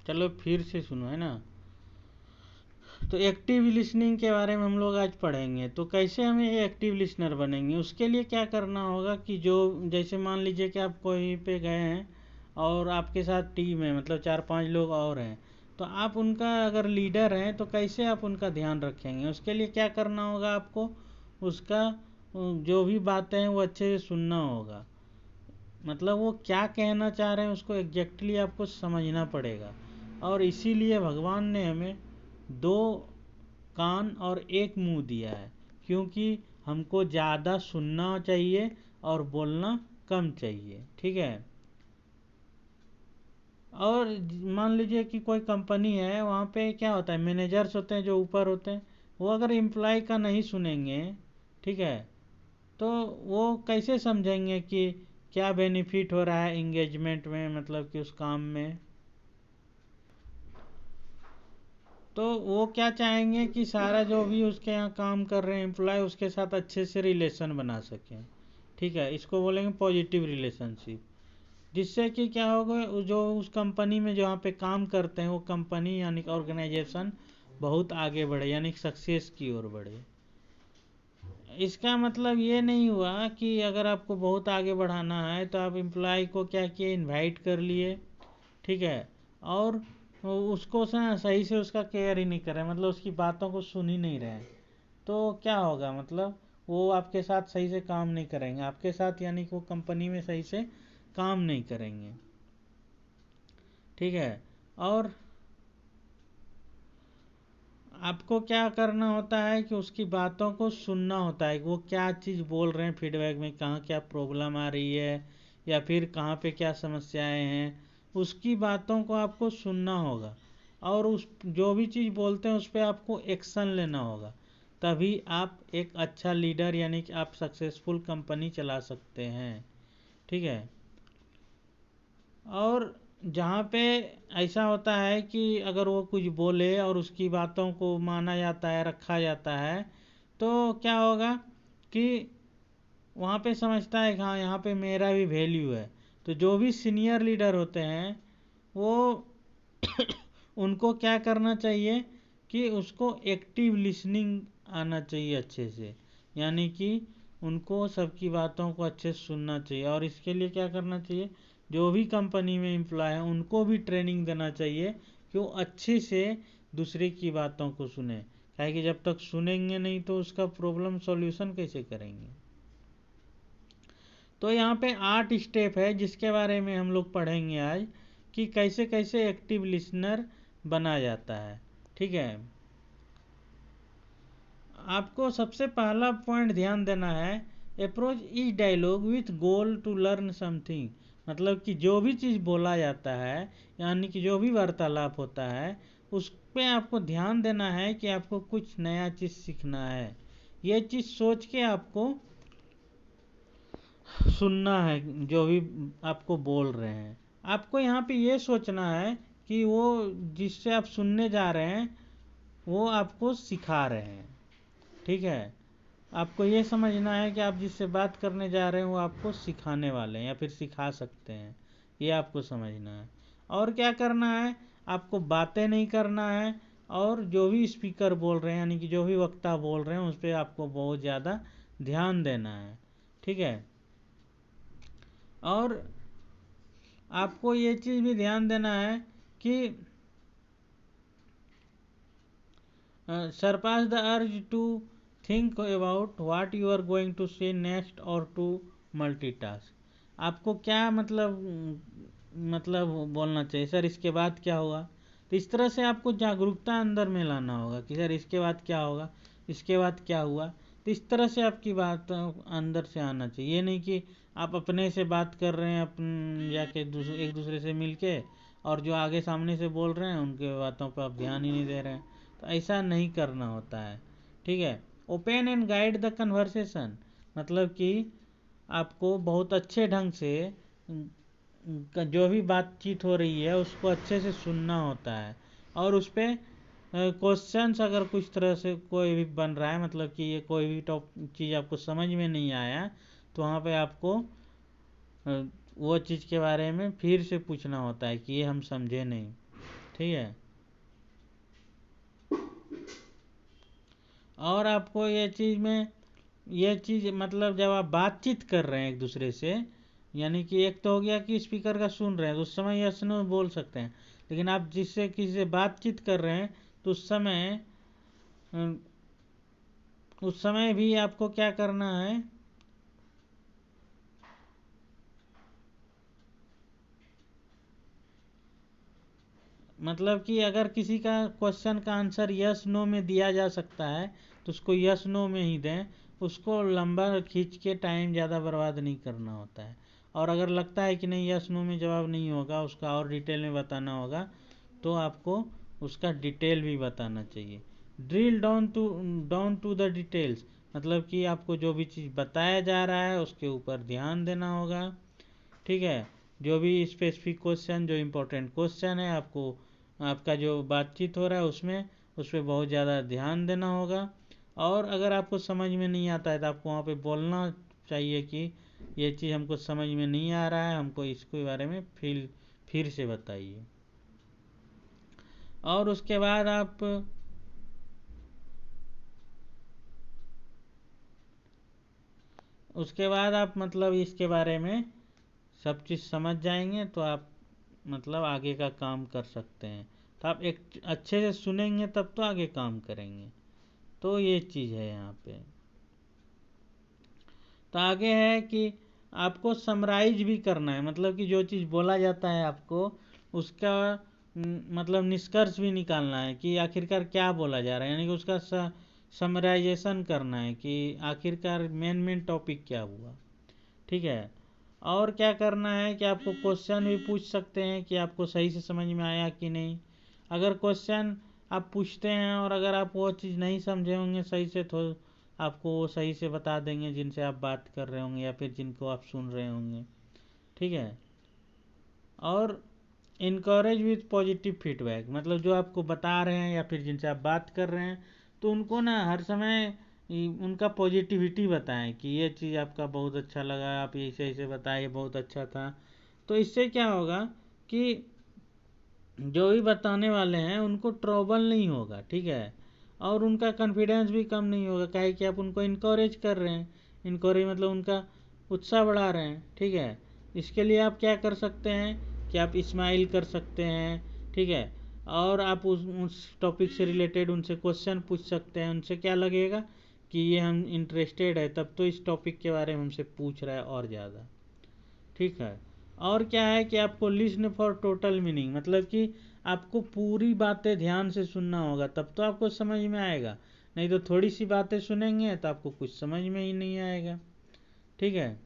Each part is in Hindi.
चलो फिर से सुनो, है ना। तो एक्टिव लिसनिंग के बारे में हम लोग आज पढ़ेंगे। तो कैसे हम ये एक्टिव लिसनर बनेंगे, उसके लिए क्या करना होगा कि जो जैसे मान लीजिए कि आप कहीं पे गए हैं और आपके साथ टीम है, मतलब 4-5 लोग और हैं, तो आप उनका अगर लीडर हैं तो कैसे आप उनका ध्यान रखेंगे। उसके लिए क्या करना होगा आपको, उसका जो भी बातें हैं वो अच्छे से सुनना होगा। मतलब वो क्या कहना चाह रहे हैं उसको एग्जैक्टली आपको समझना पड़ेगा। और इसीलिए भगवान ने हमें 2 कान और 1 मुंह दिया है, क्योंकि हमको ज़्यादा सुनना चाहिए और बोलना कम चाहिए। ठीक है। और मान लीजिए कि कोई कंपनी है, वहाँ पे क्या होता है, मैनेजर्स होते हैं जो ऊपर होते हैं, वो अगर एम्प्लॉय का नहीं सुनेंगे, ठीक है, तो वो कैसे समझेंगे कि क्या बेनिफिट हो रहा है इंगेजमेंट में, मतलब कि उस काम में। तो वो क्या चाहेंगे कि सारा जो भी उसके यहाँ काम कर रहे हैं एम्प्लॉय, उसके साथ अच्छे से रिलेशन बना सकें। ठीक है, इसको बोलेंगे पॉजिटिव रिलेशनशिप। जिससे कि क्या होगा, जो उस कंपनी में जहाँ पे काम करते हैं वो कंपनी यानी कि ऑर्गेनाइजेशन बहुत आगे बढ़े, यानी सक्सेस की ओर बढ़े। इसका मतलब ये नहीं हुआ कि अगर आपको बहुत आगे बढ़ाना है तो आप एम्प्लॉय को क्या किए, इनवाइट कर लिए, ठीक है, और उसको सही से उसका केयर ही नहीं कर रहे, मतलब उसकी बातों को सुन ही नहीं रहे, तो क्या होगा, मतलब वो आपके साथ सही से काम नहीं करेंगे आपके साथ, यानी कि वो कंपनी में सही से काम नहीं करेंगे। ठीक है। और आपको क्या करना होता है कि उसकी बातों को सुनना होता है, वो क्या चीज़ बोल रहे हैं, फीडबैक में कहाँ क्या प्रॉब्लम आ रही है या फिर कहाँ पे क्या समस्याएं हैं, उसकी बातों को आपको सुनना होगा। और उस जो भी चीज़ बोलते हैं उस पर आपको एक्शन लेना होगा, तभी आप एक अच्छा लीडर यानी कि आप सक्सेसफुल कंपनी चला सकते हैं। ठीक है। और जहाँ पे ऐसा होता है कि अगर वो कुछ बोले और उसकी बातों को माना जाता है, रखा जाता है, तो क्या होगा कि वहाँ पे समझता है कि हाँ यहाँ पे मेरा भी वैल्यू है। तो जो भी सीनियर लीडर होते हैं वो उनको क्या करना चाहिए कि उसको एक्टिव लिसनिंग आना चाहिए अच्छे से, यानी कि उनको सबकी बातों को अच्छे से सुनना चाहिए। और इसके लिए क्या करना चाहिए, जो भी कंपनी में एम्प्लॉय हैं उनको भी ट्रेनिंग देना चाहिए कि वो अच्छे से दूसरे की बातों को सुने, काहे कि जब तक सुनेंगे नहीं तो उसका प्रॉब्लम सॉल्यूशन कैसे करेंगे। तो यहाँ पे 8 स्टेप है जिसके बारे में हम लोग पढ़ेंगे आज, कि कैसे कैसे एक्टिव लिसनर बना जाता है। ठीक है। आपको सबसे पहला पॉइंट ध्यान देना है, approach each dialogue with goal to learn something. मतलब कि जो भी चीज़ बोला जाता है, यानी कि जो भी वार्तालाप होता है, उस पे आपको ध्यान देना है कि आपको कुछ नया चीज़ सीखना है। ये चीज़ सोच के आपको सुनना है जो भी आपको बोल रहे हैं। आपको यहाँ पे ये सोचना है कि वो जिससे आप सुनने जा रहे हैं वो आपको सिखा रहे हैं। ठीक है। आपको ये समझना है कि आप जिससे बात करने जा रहे हैं वो आपको सिखाने वाले हैं या फिर सिखा सकते हैं, ये आपको समझना है। और क्या करना है, आपको बातें नहीं करना है, और जो भी स्पीकर बोल रहे हैं यानी कि जो भी वक्ता बोल रहे हैं उस पर आपको बहुत ज़्यादा ध्यान देना है। ठीक है। और आपको ये चीज़ भी ध्यान देना है कि surpass the urge to think about what you are going to say next और टू मल्टीटास्क। आपको क्या मतलब बोलना चाहिए, सर इसके बाद क्या होगा। तो इस तरह से आपको जागरूकता अंदर में लाना होगा कि सर इसके बाद क्या होगा, इसके बाद क्या हुआ। तो इस तरह से आपकी बात अंदर से आना चाहिए। ये नहीं कि आप अपने से बात कर रहे हैं अपन जाके एक दूसरे से मिलके, और जो आगे सामने से बोल रहे हैं उनके बातों पर आप ध्यान ही नहीं दे रहे हैं। तो ऐसा नहीं करना होता है। ठीक है। Open and guide the conversation, मतलब कि आपको बहुत अच्छे ढंग से जो भी बातचीत हो रही है उसको अच्छे से सुनना होता है। और उस पर क्वेश्चंस अगर कुछ तरह से कोई भी बन रहा है, मतलब कि ये कोई भी चीज़ आपको समझ में नहीं आया, तो वहाँ पे आपको वो चीज़ के बारे में फिर से पूछना होता है कि ये हम समझे नहीं। ठीक है। और आपको ये चीज़ मतलब जब आप बातचीत कर रहे हैं एक दूसरे से, यानी कि एक तो हो गया कि स्पीकर का सुन रहे हैं तो उस समय यस नो बोल सकते हैं, लेकिन आप जिससे किसी से बातचीत कर रहे हैं तो उस समय भी आपको क्या करना है, मतलब कि अगर किसी का क्वेश्चन का आंसर यस नो में दिया जा सकता है तो उसको यस नो में ही दें, उसको लंबा खींच के टाइम ज़्यादा बर्बाद नहीं करना होता है। और अगर लगता है कि नहीं यस नो में जवाब नहीं होगा, उसका और डिटेल में बताना होगा, तो आपको उसका डिटेल भी बताना चाहिए। Drill down to the details, मतलब कि आपको जो भी चीज़ बताया जा रहा है उसके ऊपर ध्यान देना होगा। ठीक है, जो भी स्पेसिफिक क्वेश्चन, जो इम्पोर्टेंट क्वेश्चन है, आपको आपका जो बातचीत हो रहा है उसमें उस पर बहुत ज़्यादा ध्यान देना होगा। और अगर आपको समझ में नहीं आता है तो आपको वहाँ पे बोलना चाहिए कि ये चीज़ हमको समझ में नहीं आ रहा है, हमको इसके बारे में फिर से बताइए। और उसके बाद आप मतलब इसके बारे में सब चीज़ समझ जाएंगे तो आप मतलब आगे का काम कर सकते हैं। तो आप एक अच्छे से सुनेंगे तब तो आगे काम करेंगे। तो ये चीज़ है यहाँ पे। तो आगे है कि आपको समराइज भी करना है, मतलब कि जो चीज़ बोला जाता है आपको उसका मतलब निष्कर्ष भी निकालना है कि आखिरकार क्या बोला जा रहा है, यानी कि उसका समराइजेशन करना है कि आखिरकार मेन टॉपिक क्या हुआ। ठीक है। और क्या करना है कि आपको क्वेश्चन भी पूछ सकते हैं कि आपको सही से समझ में आया कि नहीं। अगर क्वेश्चन आप पूछते हैं और अगर आप वो चीज़ नहीं समझे होंगे सही से, तो आपको वो सही से बता देंगे जिनसे आप बात कर रहे होंगे या फिर जिनको आप सुन रहे होंगे। ठीक है। और इनकरेज विथ पॉजिटिव फीडबैक, मतलब जो आपको बता रहे हैं या फिर जिनसे आप बात कर रहे हैं तो उनको ना हर समय उनका पॉजिटिविटी बताएं कि ये चीज़ आपका बहुत अच्छा लगा, आप ऐसे ऐसे बताए, बहुत अच्छा था। तो इससे क्या होगा कि जो भी बताने वाले हैं उनको ट्रबल नहीं होगा। ठीक है। और उनका कॉन्फिडेंस भी कम नहीं होगा, काहे कि आप उनको इनकरेज कर रहे हैं। इनकरेज मतलब उनका उत्साह बढ़ा रहे हैं। ठीक है। इसके लिए आप क्या कर सकते हैं कि आप स्माइल कर सकते हैं। ठीक है। और आप उस टॉपिक से रिलेटेड उनसे क्वेश्चन पूछ सकते हैं। उनसे क्या लगेगा कि ये हम इंटरेस्टेड है, तब तो इस टॉपिक के बारे में हमसे पूछ रहा है और ज़्यादा। ठीक है। और क्या है कि आपको लिस्न फॉर टोटल मीनिंग, मतलब कि आपको पूरी बातें ध्यान से सुनना होगा तब तो आपको समझ में आएगा, नहीं तो थोड़ी सी बातें सुनेंगे तो आपको कुछ समझ में ही नहीं आएगा। ठीक है।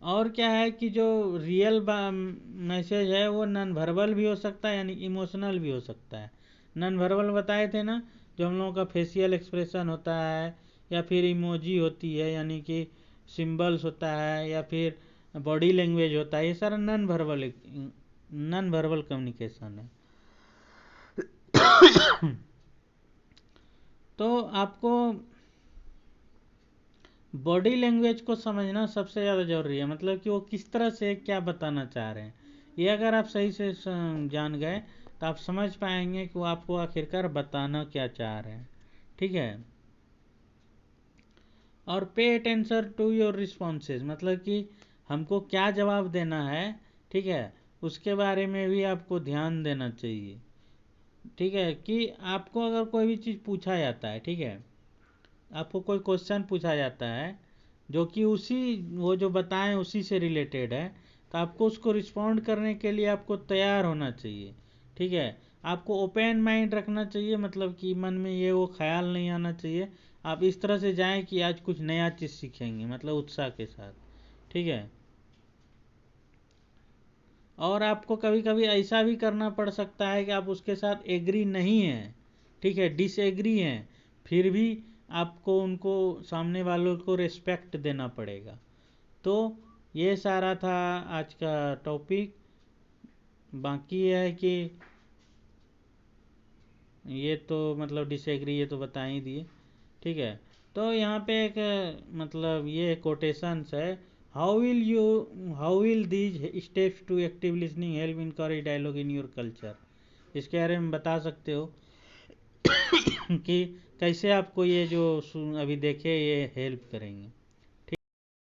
और क्या है कि जो रियल मैसेज है वो नॉन वर्बल भी हो सकता है, यानी इमोशनल भी हो सकता है। नॉन वर्बल बताए थे ना, जो हम लोगों का फेशियल एक्सप्रेशन होता है या फिर इमोजी होती है, यानी कि सिंबल्स होता है या फिर बॉडी लैंग्वेज होता है, ये सारा नॉन वर्बल कम्युनिकेशन है। तो आपको बॉडी लैंग्वेज को समझना सबसे ज़्यादा ज़रूरी है, मतलब कि वो किस तरह से क्या बताना चाह रहे हैं। ये अगर आप सही से जान गए तो आप समझ पाएंगे कि वो आपको आखिरकार बताना क्या चाह रहे हैं। ठीक है। और pay attention to your responses, मतलब कि हमको क्या जवाब देना है। ठीक है। उसके बारे में भी आपको ध्यान देना चाहिए। ठीक है। कि आपको अगर कोई भी चीज़ पूछा जाता है, ठीक है, आपको कोई क्वेश्चन पूछा जाता है जो कि उसी वो जो बताएं उसी से रिलेटेड है, तो आपको उसको रिस्पॉन्ड करने के लिए आपको तैयार होना चाहिए। ठीक है। आपको ओपन माइंड रखना चाहिए, मतलब कि मन में ये वो ख्याल नहीं आना चाहिए। आप इस तरह से जाएं कि आज कुछ नया चीज़ सीखेंगे, मतलब उत्साह के साथ। ठीक है। और आपको कभी कभी ऐसा भी करना पड़ सकता है कि आप उसके साथ एग्री नहीं हैं, ठीक है, डिसएग्री हैं, फिर भी आपको उनको सामने वालों को रिस्पेक्ट देना पड़ेगा। तो ये सारा था आज का टॉपिक। बाकी ये है कि ये तो मतलब डिसएग्री ये तो बता ही दिए। ठीक है। तो यहाँ पे एक मतलब ये कोटेशंस है, how will these steps to active listening help encourage dialogue in your culture? इसके बारे में बता सकते हो कि कैसे आपको ये जो अभी देखे ये हेल्प करेंगे?